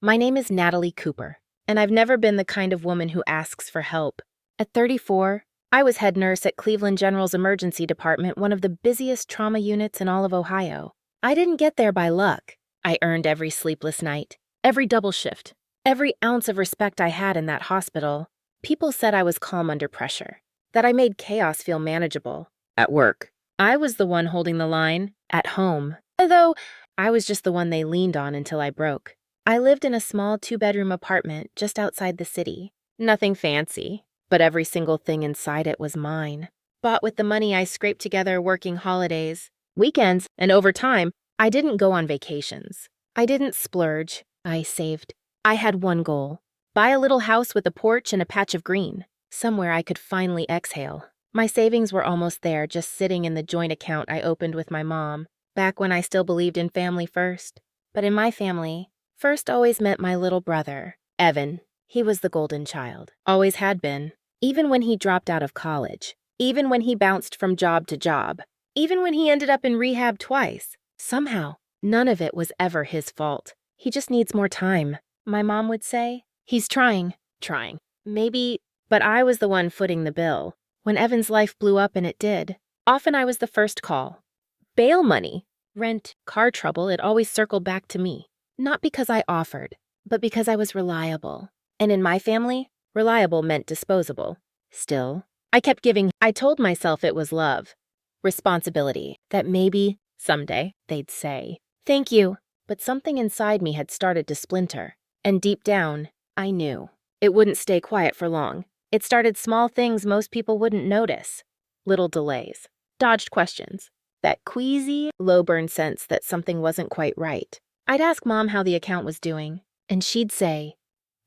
My name is Natalie Cooper, and I've never been the kind of woman who asks for help. At 34, I was head nurse at Cleveland General's emergency department, one of the busiest trauma units in all of Ohio. I didn't get there by luck. I earned every sleepless night, every double shift, every ounce of respect I had in that hospital. People said I was calm under pressure, that I made chaos feel manageable. At work, I was the one holding the line. At home, though, I was just the one they leaned on until I broke. I lived in a small 2-bedroom apartment just outside the city. Nothing fancy, but every single thing inside it was mine. Bought with the money I scraped together working holidays, weekends, and over time. I didn't go on vacations. I didn't splurge. I saved. I had one goal: buy a little house with a porch and a patch of green, somewhere I could finally exhale. My savings were almost there, just sitting in the joint account I opened with my mom, back when I still believed in family first. But in my family, first always meant my little brother, Evan. He was the golden child. Always had been. Even when he dropped out of college. Even when he bounced from job to job. Even when he ended up in rehab twice. Somehow, none of it was ever his fault. He just needs more time, my mom would say. He's trying. Maybe, but I was the one footing the bill. When Evan's life blew up, and it did, often I was the first call. Bail money, rent, car trouble, it always circled back to me. Not because I offered, but because I was reliable. And in my family, reliable meant disposable. Still, I kept giving. I told myself it was love, responsibility, that maybe someday they'd say, "Thank you." But something inside me had started to splinter. And deep down, I knew it wouldn't stay quiet for long. It started small things most people wouldn't notice. Little delays, dodged questions, that queasy, low-burn sense that something wasn't quite right. I'd ask Mom how the account was doing, and she'd say,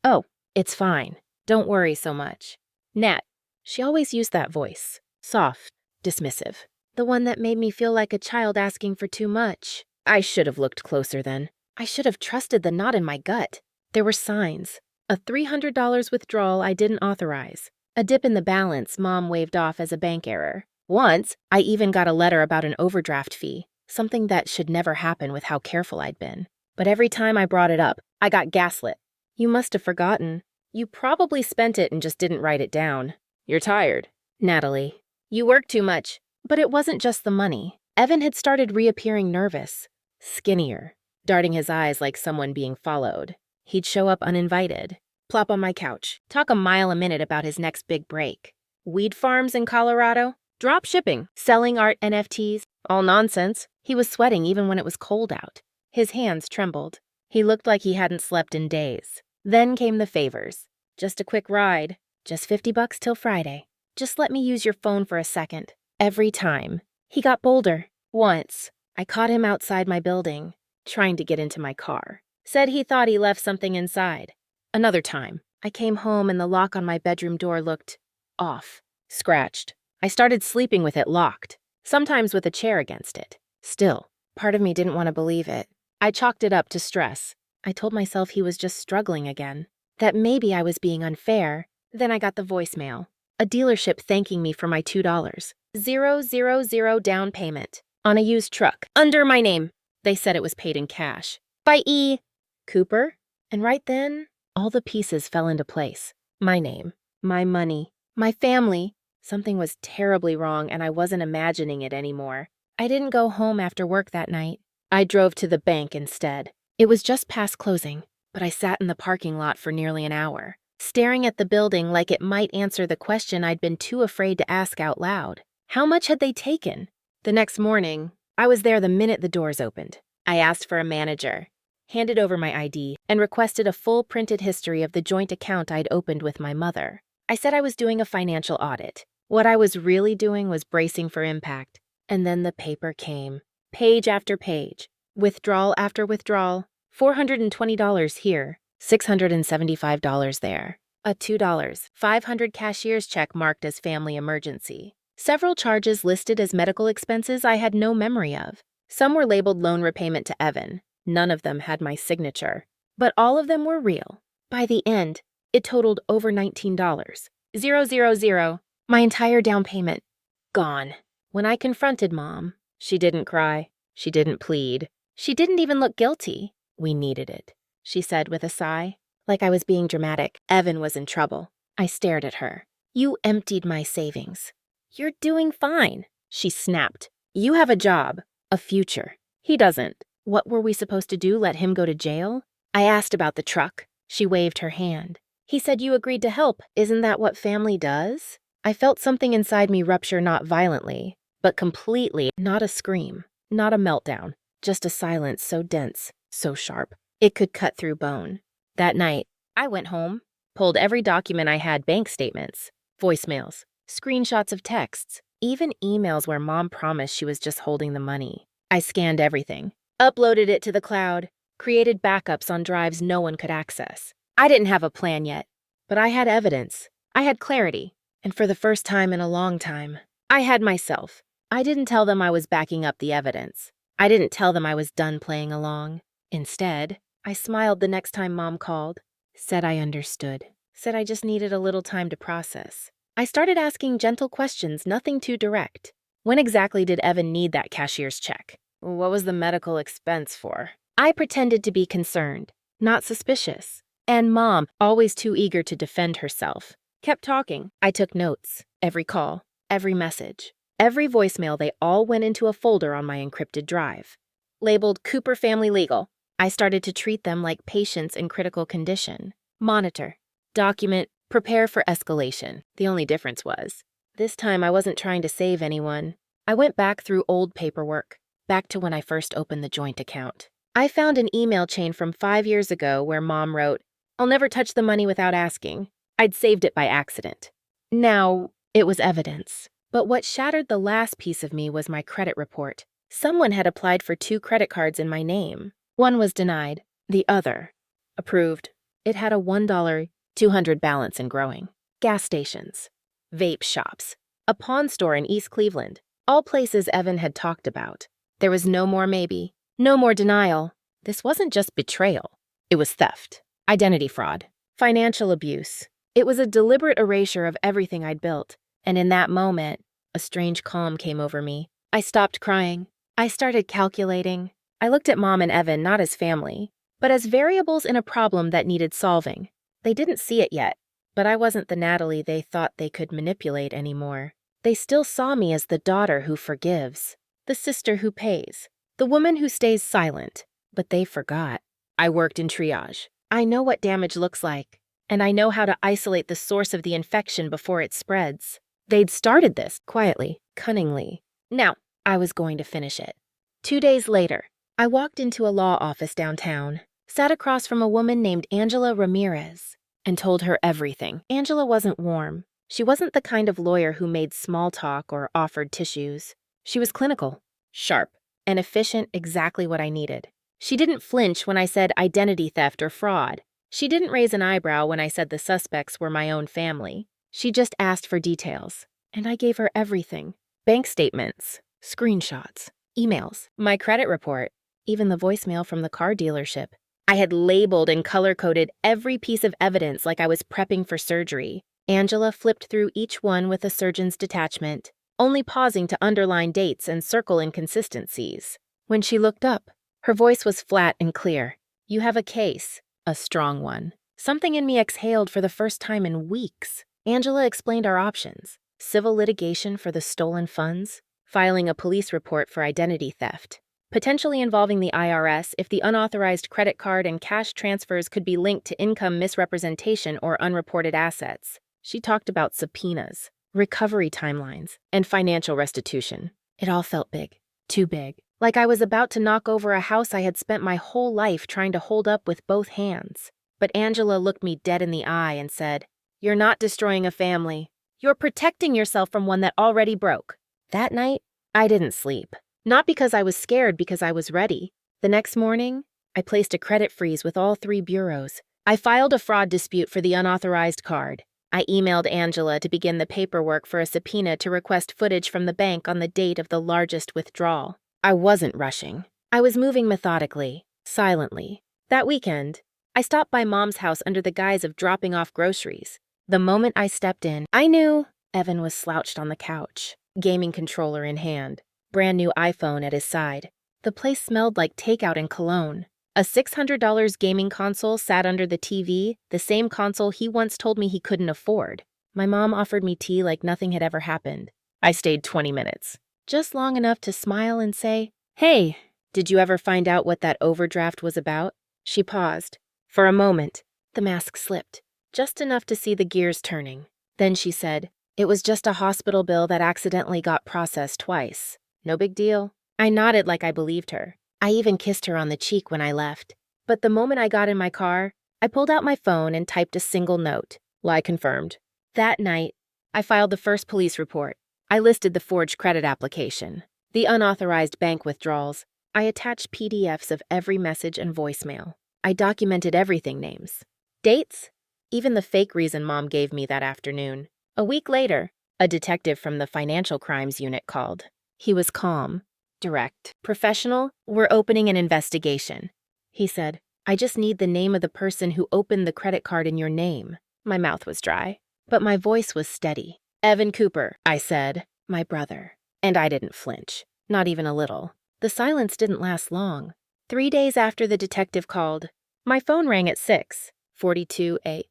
"Oh, it's fine. Don't worry so much." Nat, she always used that voice, soft, dismissive, the one that made me feel like a child asking for too much. I should have looked closer then. I should have trusted the knot in my gut. There were signs. A $300 withdrawal I didn't authorize. A dip in the balance Mom waved off as a bank error. Once, I even got a letter about an overdraft fee, something that should never happen with how careful I'd been. But every time I brought it up, I got gaslit. "You must have forgotten. You probably spent it and just didn't write it down. You're tired, Natalie. You work too much." But it wasn't just the money. Evan had started reappearing nervous, skinnier, darting his eyes like someone being followed. He'd show up uninvited, plop on my couch, talk a mile a minute about his next big break. Weed farms in Colorado, drop shipping, selling art NFTs, all nonsense. He was sweating even when it was cold out. His hands trembled. He looked like he hadn't slept in days. Then came the favors. "Just a quick ride. Just $50 till Friday. Just let me use your phone for a second." Every time. He got bolder. Once, I caught him outside my building, trying to get into my car. Said he thought he left something inside. Another time, I came home and the lock on my bedroom door looked off, scratched. I started sleeping with it locked, sometimes with a chair against it. Still, part of me didn't want to believe it. I chalked it up to stress. I told myself he was just struggling again, that maybe I was being unfair. Then I got the voicemail. A dealership thanking me for my $2. 000 down payment on a used truck under my name. They said it was paid in cash. By E. Cooper? And right then, all the pieces fell into place. My name, my money, my family. Something was terribly wrong, and I wasn't imagining it anymore. I didn't go home after work that night. I drove to the bank instead. It was just past closing, but I sat in the parking lot for nearly an hour, staring at the building like it might answer the question I'd been too afraid to ask out loud. How much had they taken? The next morning, I was there the minute the doors opened. I asked for a manager, handed over my ID, and requested a full printed history of the joint account I'd opened with my mother. I said I was doing a financial audit. What I was really doing was bracing for impact. And then the paper came. Page after page. Withdrawal after withdrawal. $420 here. $675 there. A $2, $500 cashier's check marked as family emergency. Several charges listed as medical expenses I had no memory of. Some were labeled loan repayment to Evan. None of them had my signature. But all of them were real. By the end, it totaled over $19. 000. My entire down payment. Gone. When I confronted Mom, she didn't cry. She didn't plead. She didn't even look guilty. We needed it. she said with a sigh. Like I was being dramatic. Evan was in trouble. I stared at her. You emptied my savings. You're doing fine, she snapped. You have a job, a future. He doesn't. What were we supposed to do, let him go to jail? I asked about the truck. She waved her hand. He said you agreed to help. Isn't that what family does? I felt something inside me rupture, not violently, but completely. Not a scream, not a meltdown, just a silence so dense, so sharp, it could cut through bone. That night, I went home, pulled every document I had, bank statements, voicemails, screenshots of texts, even emails where Mom promised she was just holding the money. I scanned everything, uploaded it to the cloud, created backups on drives no one could access. I didn't have a plan yet, but I had evidence. I had clarity. And for the first time in a long time, I had myself. I didn't tell them I was backing up the evidence. I didn't tell them I was done playing along. Instead, I smiled the next time Mom called, said I understood, said I just needed a little time to process. I started asking gentle questions, nothing too direct. When exactly did Evan need that cashier's check? What was the medical expense for? I pretended to be concerned, not suspicious. And Mom, always too eager to defend herself, kept talking. I took notes. Every call, every message, every voicemail, they all went into a folder on my encrypted drive. Labeled Cooper Family Legal. I started to treat them like patients in critical condition. Monitor, document, prepare for escalation. The only difference was, this time I wasn't trying to save anyone. I went back through old paperwork, back to when I first opened the joint account. I found an email chain from 5 years ago where Mom wrote, I'll never touch the money without asking. I'd saved it by accident. Now, it was evidence. But what shattered the last piece of me was my credit report. Someone had applied for 2 credit cards in my name. One was denied, the other approved. It had a $1, $200 balance and growing. Gas stations, vape shops, a pawn store in East Cleveland, all places Evan had talked about. There was no more maybe, no more denial. This wasn't just betrayal. It was theft, identity fraud, financial abuse. It was a deliberate erasure of everything I'd built. And in that moment, a strange calm came over me. I stopped crying. I started calculating. I looked at Mom and Evan not as family, but as variables in a problem that needed solving. They didn't see it yet, but I wasn't the Natalie they thought they could manipulate anymore. They still saw me as the daughter who forgives, the sister who pays, the woman who stays silent. But they forgot. I worked in triage. I know what damage looks like, and I know how to isolate the source of the infection before it spreads. They'd started this quietly, cunningly. Now, I was going to finish it. 2 days later, I walked into a law office downtown, sat across from a woman named Angela Ramirez, and told her everything. Angela wasn't warm. She wasn't the kind of lawyer who made small talk or offered tissues. She was clinical, sharp, and efficient, exactly what I needed. She didn't flinch when I said identity theft or fraud. She didn't raise an eyebrow when I said the suspects were my own family. She just asked for details, and I gave her everything. Bank statements, screenshots, emails, my credit report, even the voicemail from the car dealership. I had labeled and color-coded every piece of evidence like I was prepping for surgery. Angela flipped through each one with a surgeon's detachment, only pausing to underline dates and circle inconsistencies. When she looked up, her voice was flat and clear. You have a case, a strong one. Something in me exhaled for the first time in weeks. Angela explained our options: civil litigation for the stolen funds, filing a police report for identity theft, potentially involving the IRS if the unauthorized credit card and cash transfers could be linked to income misrepresentation or unreported assets. She talked about subpoenas, recovery timelines, and financial restitution. It all felt big, too big, like I was about to knock over a house I had spent my whole life trying to hold up with both hands. But Angela looked me dead in the eye and said, "You're not destroying a family. You're protecting yourself from one that already broke." That night, I didn't sleep. Not because I was scared, because I was ready. The next morning, I placed a credit freeze with all 3 bureaus. I filed a fraud dispute for the unauthorized card. I emailed Angela to begin the paperwork for a subpoena to request footage from the bank on the date of the largest withdrawal. I wasn't rushing. I was moving methodically, silently. That weekend, I stopped by Mom's house under the guise of dropping off groceries. The moment I stepped in, I knew Evan was slouched on the couch, gaming controller in hand, brand new iPhone at his side. The place smelled like takeout and cologne. A $600 gaming console sat under the TV, the same console he once told me he couldn't afford. My mom offered me tea like nothing had ever happened. I stayed 20 minutes, just long enough to smile and say, "Hey, did you ever find out what that overdraft was about?" She paused. For a moment, the mask slipped, just enough to see the gears turning. Then she said, "It was just a hospital bill that accidentally got processed twice. No big deal." I nodded like I believed her. I even kissed her on the cheek when I left. But the moment I got in my car, I pulled out my phone and typed a single note. Lie confirmed. That night, I filed the first police report. I listed the forged credit application, the unauthorized bank withdrawals. I attached PDFs of every message and voicemail. I documented everything names, dates, even the fake reason Mom gave me that afternoon. A week later, a detective from the financial crimes unit called. He was calm, direct, professional. "We're opening an investigation," he said. "I just need the name of the person who opened the credit card in your name." My mouth was dry, but my voice was steady. "Evan Cooper," I said. "My brother." And I didn't flinch, not even a little. The silence didn't last long. 3 days after the detective called, my phone rang at 6:42 a.m.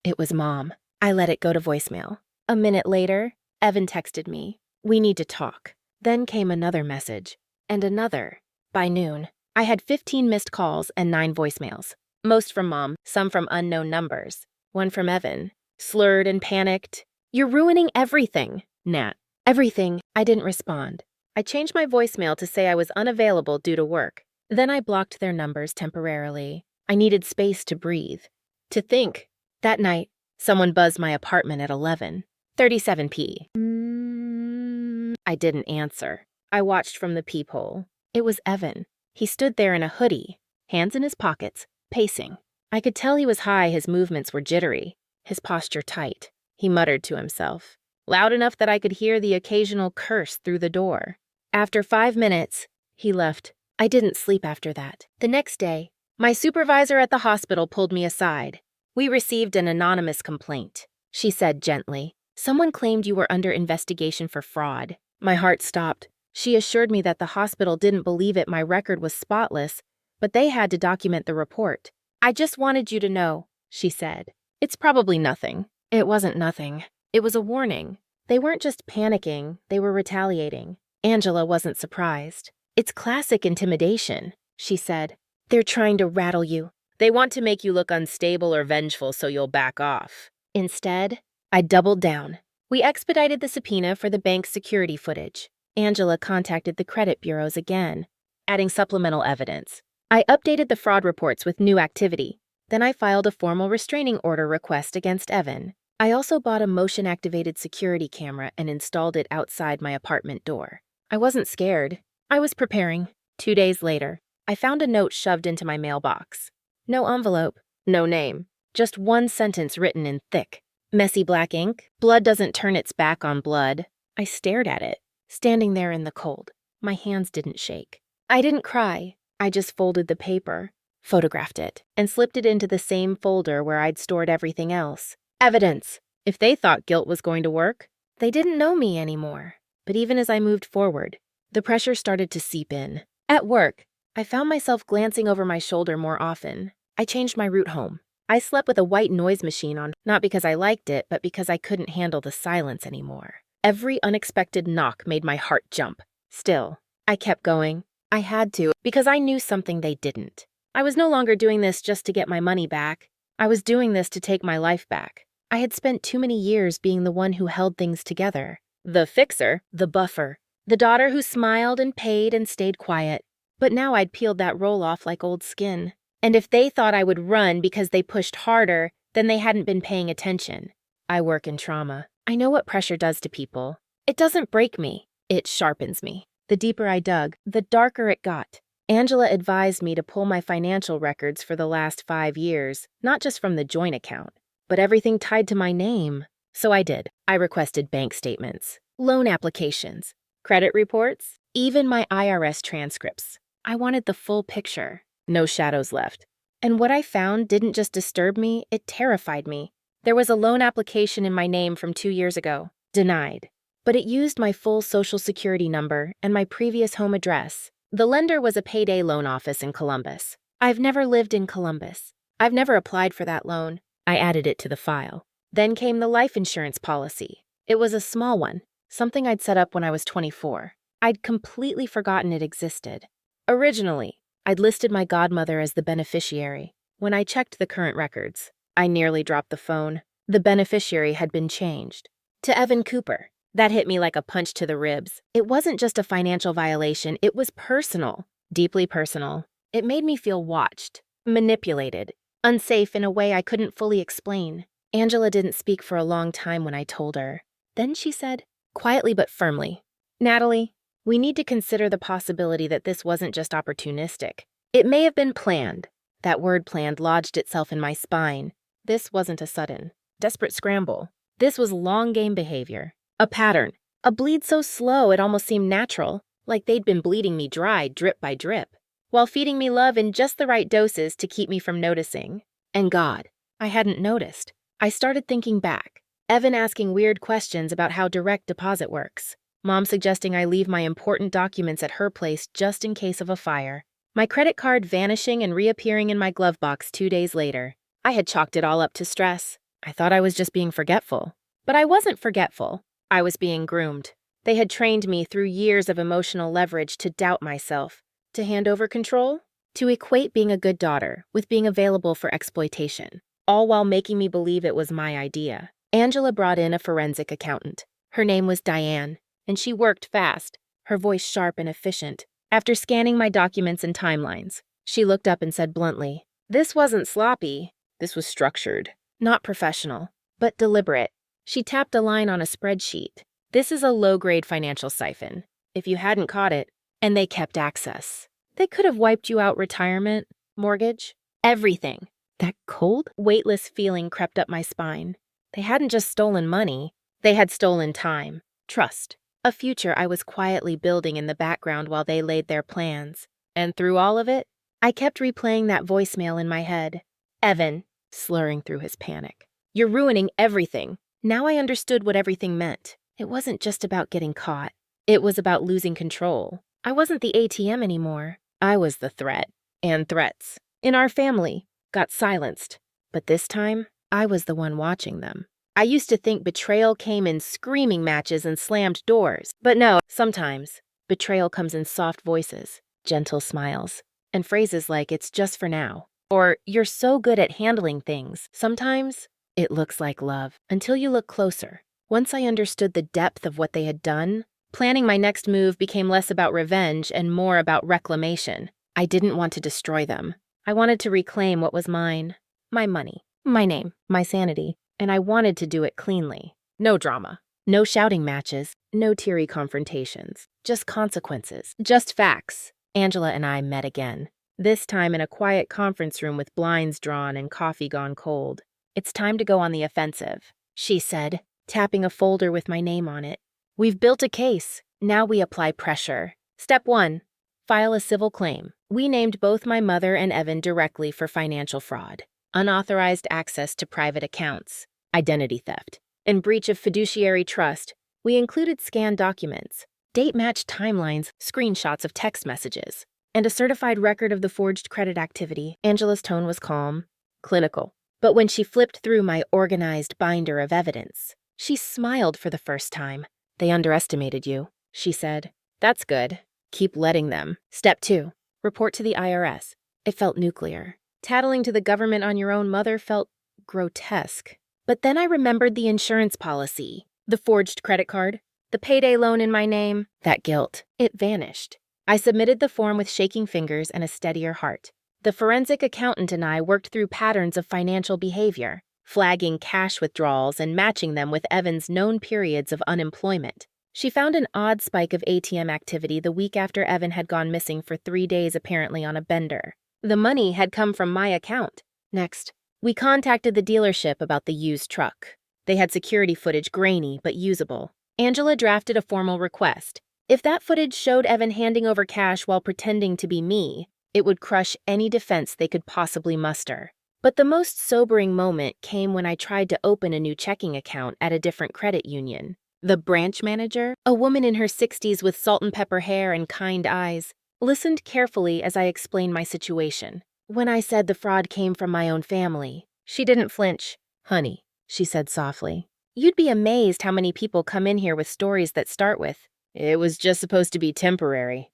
It was Mom. I let it go to voicemail. A minute later, Evan texted me, "We need to talk." Then came another message, and another. By noon, I had 15 missed calls and 9 voicemails. Most from Mom, some from unknown numbers. One from Evan, slurred and panicked. "You're ruining everything, Nat." Everything. I didn't respond. I changed my voicemail to say I was unavailable due to work. Then I blocked their numbers temporarily. I needed space to breathe, to think. That night, someone buzzed my apartment at 11:37 p.m. I didn't answer. I watched from the peephole. It was Evan. He stood there in a hoodie, hands in his pockets, pacing. I could tell he was high. His movements were jittery, his posture tight. He muttered to himself, loud enough that I could hear the occasional curse through the door. After 5 minutes, he left. I didn't sleep after that. The next day, my supervisor at the hospital pulled me aside. "We received an anonymous complaint," she said gently. "Someone claimed you were under investigation for fraud." My heart stopped. She assured me that the hospital didn't believe it. My record was spotless, but they had to document the report. "I just wanted you to know," she said. "It's probably nothing." It wasn't nothing. It was a warning. They weren't just panicking, they were retaliating. Angela wasn't surprised. "It's classic intimidation," she said. "They're trying to rattle you. They want to make you look unstable or vengeful so you'll back off." Instead, I doubled down. We expedited the subpoena for the bank's security footage. Angela contacted the credit bureaus again, adding supplemental evidence. I updated the fraud reports with new activity. Then I filed a formal restraining order request against Evan. I also bought a motion-activated security camera and installed it outside my apartment door. I wasn't scared. I was preparing. 2 days later, I found a note shoved into my mailbox. No envelope, no name, just one sentence written in thick, messy black ink. "Blood doesn't turn its back on blood." I stared at it, standing there in the cold. My hands didn't shake. I didn't cry. I just folded the paper, photographed it, and slipped it into the same folder where I'd stored everything else. Evidence. If they thought guilt was going to work, they didn't know me anymore. But even as I moved forward, the pressure started to seep in. At work, I found myself glancing over my shoulder more often. I changed my route home. I slept with a white noise machine on, not because I liked it, but because I couldn't handle the silence anymore. Every unexpected knock made my heart jump. Still, I kept going. I had to, because I knew something they didn't. I was no longer doing this just to get my money back. I was doing this to take my life back. I had spent too many years being the one who held things together. The fixer, the buffer, the daughter who smiled and paid and stayed quiet. But now I'd peeled that role off like old skin. And if they thought I would run because they pushed harder, then they hadn't been paying attention. I work in trauma. I know what pressure does to people. It doesn't break me. It sharpens me. The deeper I dug, the darker it got. Angela advised me to pull my financial records for the last 5 years, not just from the joint account, but everything tied to my name. So I did. I requested bank statements, loan applications, credit reports, even my IRS transcripts. I wanted the full picture. No shadows left. And what I found didn't just disturb me, it terrified me. There was a loan application in my name from 2 years ago. Denied. But it used my full social security number and my previous home address. The lender was a payday loan office in Columbus. I've never lived in Columbus. I've never applied for that loan. I added it to the file. Then came the life insurance policy. It was a small one, something I'd set up when I was 24. I'd completely forgotten it existed. Originally, I'd listed my godmother as the beneficiary. When I checked the current records, I nearly dropped the phone. The beneficiary had been changed to Evan Cooper. That hit me like a punch to the ribs. It wasn't just a financial violation, it was personal, deeply personal. It made me feel watched, manipulated, unsafe in a way I couldn't fully explain. Angela didn't speak for a long time when I told her. Then she said, quietly but firmly, "Natalie, we need to consider the possibility that this wasn't just opportunistic. It may have been planned." That word planned lodged itself in my spine. This wasn't a sudden, desperate scramble. This was long game behavior. A pattern. A bleed so slow it almost seemed natural, like they'd been bleeding me dry drip by drip, while feeding me love in just the right doses to keep me from noticing. And God, I hadn't noticed. I started thinking back. Evan asking weird questions about how direct deposit works. Mom suggesting I leave my important documents at her place just in case of a fire. My credit card vanishing and reappearing in my glove box 2 days later. I had chalked it all up to stress. I thought I was just being forgetful. But I wasn't forgetful. I was being groomed. They had trained me through years of emotional leverage to doubt myself, to hand over control, to equate being a good daughter with being available for exploitation, all while making me believe it was my idea. Angela brought in a forensic accountant. Her name was Diane, and she worked fast, her voice sharp and efficient. After scanning my documents and timelines, she looked up and said bluntly, "This wasn't sloppy. This was structured. Not professional, but deliberate." She tapped a line on a spreadsheet. "This is a low-grade financial siphon. If you hadn't caught it," and they kept access. They could have wiped you out retirement, mortgage, everything. That cold, weightless feeling crept up my spine. They hadn't just stolen money. They had stolen time, trust, a future I was quietly building in the background while they laid their plans. And through all of it, I kept replaying that voicemail in my head. Evan, slurring through his panic. "You're ruining everything." Now I understood what everything meant. It wasn't just about getting caught. It was about losing control. I wasn't the ATM anymore. I was the threat. And threats, in our family, got silenced. But this time, I was the one watching them. I used to think betrayal came in screaming matches and slammed doors. But no, sometimes, betrayal comes in soft voices, gentle smiles, and phrases like, "It's just for now," or "You're so good at handling things." Sometimes, it looks like love, until you look closer. Once I understood the depth of what they had done, planning my next move became less about revenge and more about reclamation. I didn't want to destroy them. I wanted to reclaim what was mine. My money, my name, my sanity, and I wanted to do it cleanly. No drama, no shouting matches, no teary confrontations, just consequences, just facts. Angela and I met again, this time in a quiet conference room with blinds drawn and coffee gone cold. "It's time to go on the offensive," she said, tapping a folder with my name on it. "We've built a case. Now we apply pressure. Step 1, file a civil claim." We named both my mother and Evan directly for financial fraud, unauthorized access to private accounts, identity theft, and breach of fiduciary trust. We included scanned documents, date-matched timelines, screenshots of text messages, and a certified record of the forged credit activity. Angela's tone was calm, clinical. But when she flipped through my organized binder of evidence, she smiled for the first time. "They underestimated you," she said. "That's good. Keep letting them." Step 2, report to the IRS. It felt nuclear. Tattling to the government on your own mother felt grotesque. But then I remembered the insurance policy, the forged credit card, the payday loan in my name. That guilt, it vanished. I submitted the form with shaking fingers and a steadier heart. The forensic accountant and I worked through patterns of financial behavior, flagging cash withdrawals and matching them with Evan's known periods of unemployment. She found an odd spike of ATM activity the week after Evan had gone missing for 3 days, apparently on a bender. The money had come from my account. Next, we contacted the dealership about the used truck. They had security footage, grainy but usable. Angela drafted a formal request. If that footage showed Evan handing over cash while pretending to be me, it would crush any defense they could possibly muster. But the most sobering moment came when I tried to open a new checking account at a different credit union. The branch manager, a woman in her 60s with salt and pepper hair and kind eyes, listened carefully as I explained my situation. When I said the fraud came from my own family, she didn't flinch. "Honey," she said softly, "you'd be amazed how many people come in here with stories that start with, 'It was just supposed to be temporary.'"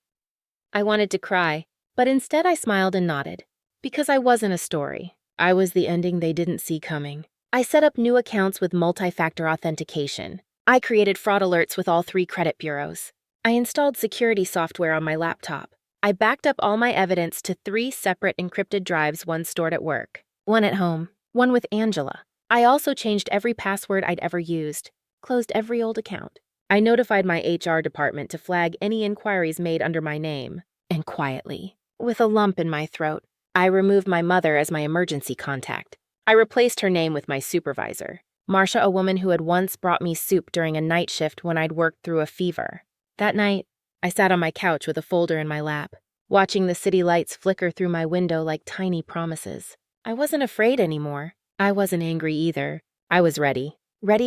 I wanted to cry, but instead I smiled and nodded. Because I wasn't a story. I was the ending they didn't see coming. I set up new accounts with multi-factor authentication. I created fraud alerts with all 3 credit bureaus. I installed security software on my laptop. I backed up all my evidence to 3 separate encrypted drives, one stored at work, one at home, one with Angela. I also changed every password I'd ever used, closed every old account. I notified my HR department to flag any inquiries made under my name. And quietly, with a lump in my throat, I removed my mother as my emergency contact. I replaced her name with my supervisor, Marcia, a woman who had once brought me soup during a night shift when I'd worked through a fever. That night, I sat on my couch with a folder in my lap, watching the city lights flicker through my window like tiny promises. I wasn't afraid anymore. I wasn't angry either. I was ready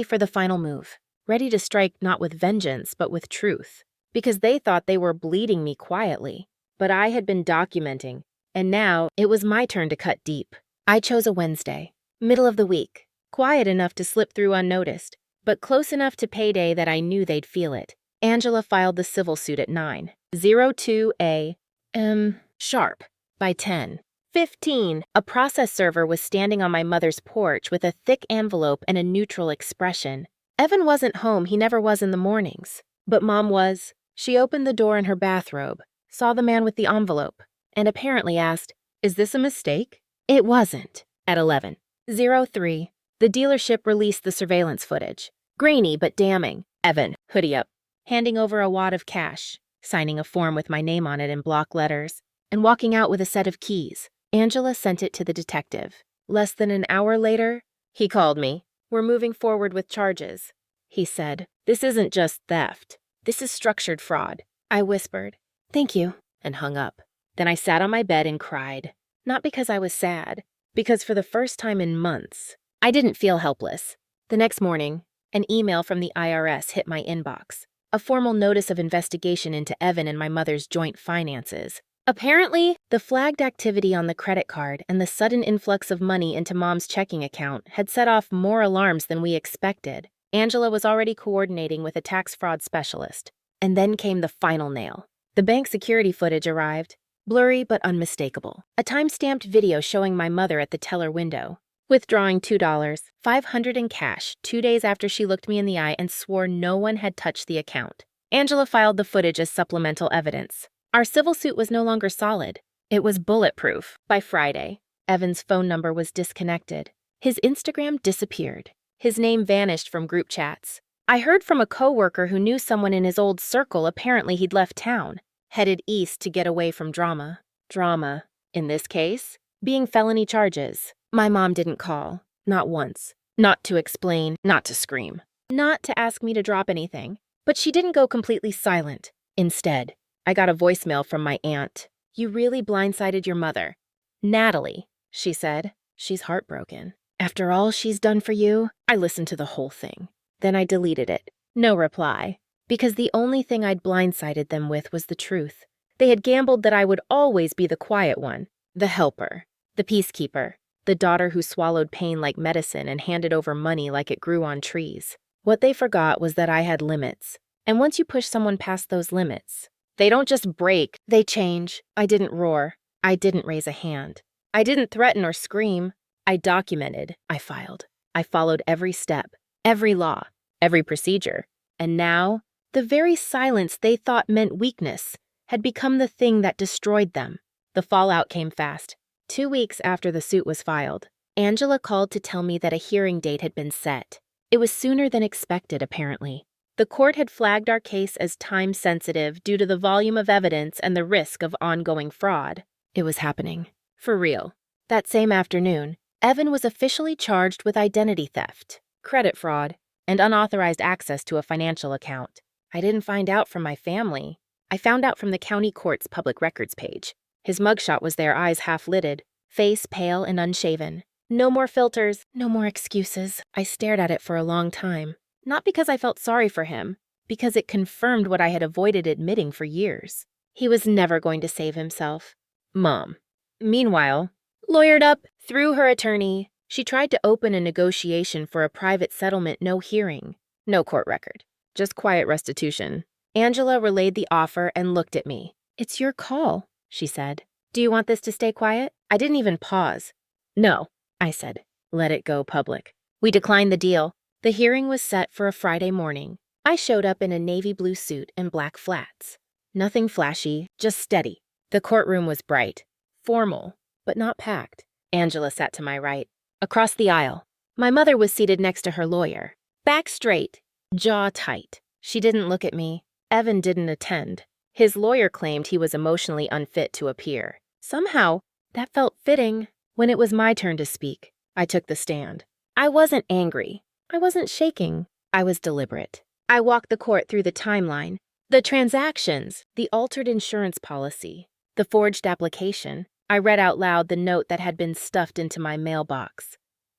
for the final move, ready to strike not with vengeance but with truth, because they thought they were bleeding me quietly. But I had been documenting, and now it was my turn to cut deep. I chose a Wednesday, middle of the week, quiet enough to slip through unnoticed, but close enough to payday that I knew they'd feel it. Angela filed the civil suit at 9:02 a.m. sharp. By 10:15, a process server was standing on my mother's porch with a thick envelope and a neutral expression. Evan wasn't home, he never was in the mornings. But Mom was. She opened the door in her bathrobe, saw the man with the envelope, and apparently asked, "Is this a mistake?" It wasn't. At 11:03, the dealership released the surveillance footage. Grainy but damning. Evan, hoodie up, handing over a wad of cash, signing a form with my name on it in block letters, and walking out with a set of keys. Angela sent it to the detective. Less than an hour later, he called me. "We're moving forward with charges," he said. "This isn't just theft. This is structured fraud." I whispered, "Thank you," and hung up. Then I sat on my bed and cried. Not because I was sad, because for the first time in months, I didn't feel helpless. The next morning, an email from the IRS hit my inbox. A formal notice of investigation into Evan and my mother's joint finances. Apparently, the flagged activity on the credit card and the sudden influx of money into Mom's checking account had set off more alarms than we expected. Angela was already coordinating with a tax fraud specialist. And then came the final nail. The bank security footage arrived, blurry but unmistakable. A time-stamped video showing my mother at the teller window, withdrawing $2,500 in cash 2 days after she looked me in the eye and swore no one had touched the account. Angela filed the footage as supplemental evidence. Our civil suit was no longer solid. It was bulletproof. By Friday, Evan's phone number was disconnected. His Instagram disappeared. His name vanished from group chats. I heard from a coworker who knew someone in his old circle. Apparently he'd left town, headed east to get away from drama. Drama, in this case, being felony charges. My mom didn't call, not once. Not to explain, not to scream, not to ask me to drop anything. But she didn't go completely silent. Instead, I got a voicemail from my aunt. "You really blindsided your mother. Natalie," she said. "She's heartbroken. After all she's done for you." I listened to the whole thing. Then I deleted it. No reply. Because the only thing I'd blindsided them with was the truth. They had gambled that I would always be the quiet one, the helper, the peacekeeper, the daughter who swallowed pain like medicine and handed over money like it grew on trees. What they forgot was that I had limits. And once you push someone past those limits, they don't just break, they change. I didn't roar. I didn't raise a hand. I didn't threaten or scream. I documented. I filed. I followed every step, every law, every procedure. And now, the very silence they thought meant weakness had become the thing that destroyed them. The fallout came fast. 2 weeks after the suit was filed, Angela called to tell me that a hearing date had been set. It was sooner than expected, apparently. The court had flagged our case as time-sensitive due to the volume of evidence and the risk of ongoing fraud. It was happening. For real. That same afternoon, Evan was officially charged with identity theft, credit fraud, and unauthorized access to a financial account. I didn't find out from my family. I found out from the county court's public records page. His mugshot was there, eyes half-lidded, face pale and unshaven. No more filters, no more excuses. I stared at it for a long time. Not because I felt sorry for him, because it confirmed what I had avoided admitting for years. He was never going to save himself. Mom. Meanwhile, lawyered up through her attorney, she tried to open a negotiation for a private settlement, no hearing, no court record, just quiet restitution. Angela relayed the offer and looked at me. It's your call, she said. Do you want this to stay quiet? I didn't even pause. No, I said. Let it go public. We declined the deal. The hearing was set for a Friday morning. I showed up in a navy blue suit and black flats. Nothing flashy, just steady. The courtroom was bright, formal, but not packed. Angela sat to my right, across the aisle. My mother was seated next to her lawyer. Back straight, jaw tight. She didn't look at me. Evan didn't attend. His lawyer claimed he was emotionally unfit to appear. Somehow, that felt fitting. When it was my turn to speak, I took the stand. I wasn't angry. I wasn't shaking. I was deliberate. I walked the court through the timeline, the transactions, the altered insurance policy, the forged application. I read out loud the note that had been stuffed into my mailbox.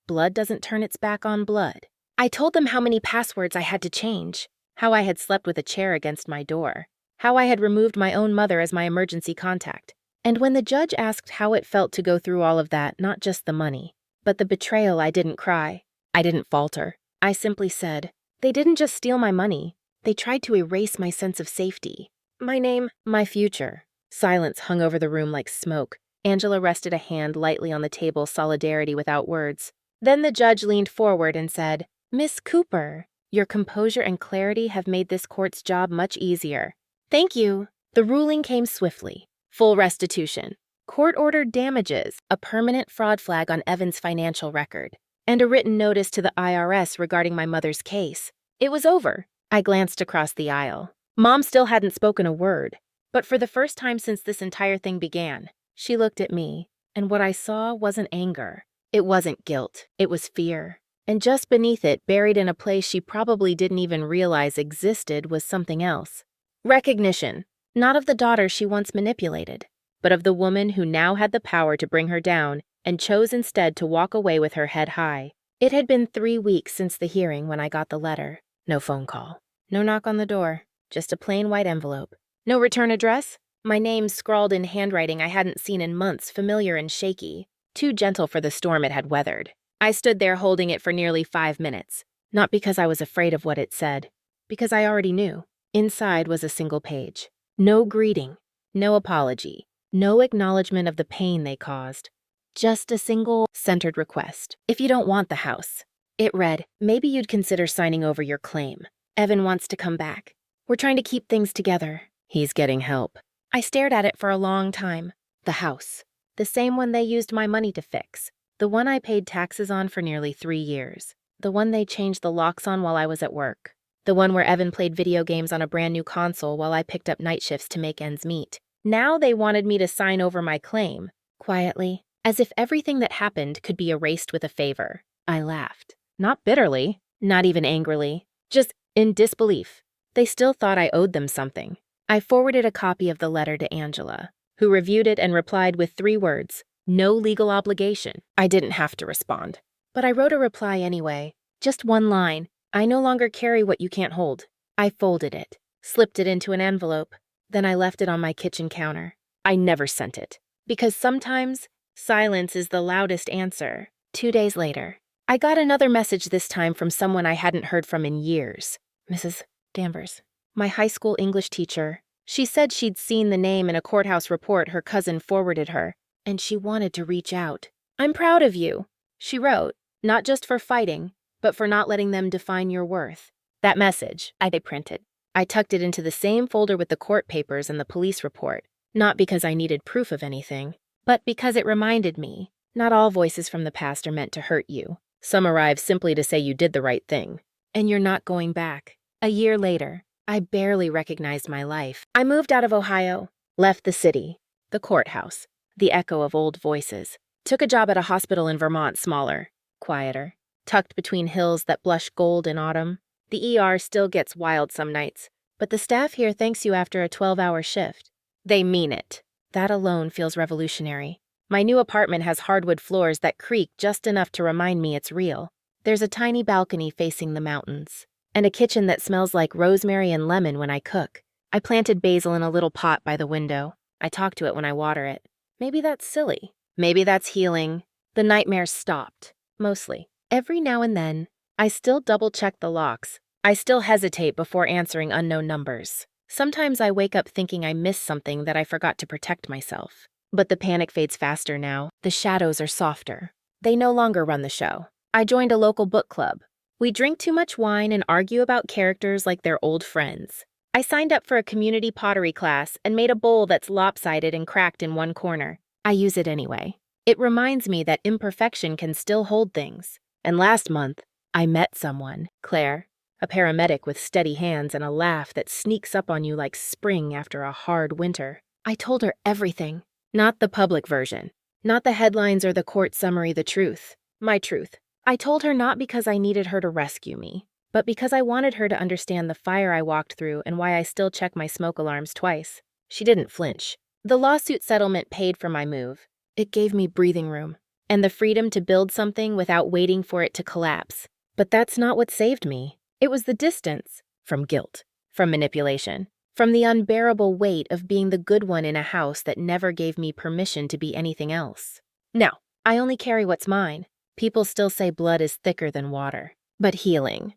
Blood doesn't turn its back on blood. I told them how many passwords I had to change, how I had slept with a chair against my door, how I had removed my own mother as my emergency contact. And when the judge asked how it felt to go through all of that, not just the money, but the betrayal, I didn't cry. I didn't falter. I simply said, they didn't just steal my money. They tried to erase my sense of safety. My name, my future. Silence hung over the room like smoke. Angela rested a hand lightly on the table, solidarity without words. Then the judge leaned forward and said, Miss Cooper, your composure and clarity have made this court's job much easier. Thank you. The ruling came swiftly. Full restitution, court-ordered damages, a permanent fraud flag on Evan's financial record, and a written notice to the IRS regarding my mother's case. It was over. I glanced across the aisle. Mom still hadn't spoken a word, but for the first time since this entire thing began, she looked at me, and what I saw wasn't anger. It wasn't guilt. It was fear. And just beneath it, buried in a place she probably didn't even realize existed, was something else. Recognition. Not of the daughter she once manipulated, but of the woman who now had the power to bring her down and chose instead to walk away with her head high. It had been 3 weeks since the hearing when I got the letter. No phone call. No knock on the door. Just a plain white envelope. No return address? My name scrawled in handwriting I hadn't seen in months, familiar and shaky. Too gentle for the storm it had weathered. I stood there holding it for nearly 5 minutes. Not because I was afraid of what it said. Because I already knew. Inside was a single page. No greeting, no apology, no acknowledgement of the pain they caused. Just a single, centered request. If you don't want the house. It read, maybe you'd consider signing over your claim. Evan wants to come back. We're trying to keep things together. He's getting help. I stared at it for a long time. The house. The same one they used my money to fix. The one I paid taxes on for nearly 3 years. The one they changed the locks on while I was at work. The one where Evan played video games on a brand new console while I picked up night shifts to make ends meet. Now they wanted me to sign over my claim, quietly, as if everything that happened could be erased with a favor. I laughed. Not bitterly, not even angrily, just in disbelief. They still thought I owed them something. I forwarded a copy of the letter to Angela, who reviewed it and replied with 3 words, no legal obligation. I didn't have to respond. But I wrote a reply anyway, just 1 line. I no longer carry what you can't hold. I folded it, slipped it into an envelope, then I left it on my kitchen counter. I never sent it, because sometimes silence is the loudest answer. 2 days later, I got another message, this time from someone I hadn't heard from in years. Mrs. Danvers, my high school English teacher. She said she'd seen the name in a courthouse report her cousin forwarded her, and she wanted to reach out. I'm proud of you, she wrote, not just for fighting, but for not letting them define your worth. That message, I printed. I tucked it into the same folder with the court papers and the police report, not because I needed proof of anything, but because it reminded me, not all voices from the past are meant to hurt you. Some arrive simply to say you did the right thing, and you're not going back. A year later, I barely recognized my life. I moved out of Ohio, left the city, the courthouse, the echo of old voices, took a job at a hospital in Vermont, smaller, quieter, tucked between hills that blush gold in autumn. The ER still gets wild some nights, but the staff here thanks you after a 12-hour shift. They mean it. That alone feels revolutionary. My new apartment has hardwood floors that creak just enough to remind me it's real. There's a tiny balcony facing the mountains, and a kitchen that smells like rosemary and lemon when I cook. I planted basil in a little pot by the window. I talk to it when I water it. Maybe that's silly. Maybe that's healing. The nightmares stopped. Mostly. Every now and then, I still double-check the locks. I still hesitate before answering unknown numbers. Sometimes I wake up thinking I missed something that I forgot to protect myself. But the panic fades faster now. The shadows are softer. They no longer run the show. I joined a local book club. We drink too much wine and argue about characters like they're old friends. I signed up for a community pottery class and made a bowl that's lopsided and cracked in one corner. I use it anyway. It reminds me that imperfection can still hold things. And last month, I met someone, Claire, a paramedic with steady hands and a laugh that sneaks up on you like spring after a hard winter. I told her everything, not the public version, not the headlines or the court summary, the truth, my truth. I told her not because I needed her to rescue me, but because I wanted her to understand the fire I walked through and why I still check my smoke alarms twice. She didn't flinch. The lawsuit settlement paid for my move. It gave me breathing room and the freedom to build something without waiting for it to collapse. But that's not what saved me. It was the distance from guilt, from manipulation, from the unbearable weight of being the good one in a house that never gave me permission to be anything else. Now, I only carry what's mine. People still say blood is thicker than water. But healing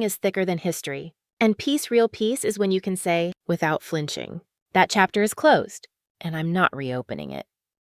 is thicker than history. And peace, real peace, is when you can say, without flinching, that chapter is closed, and I'm not reopening it.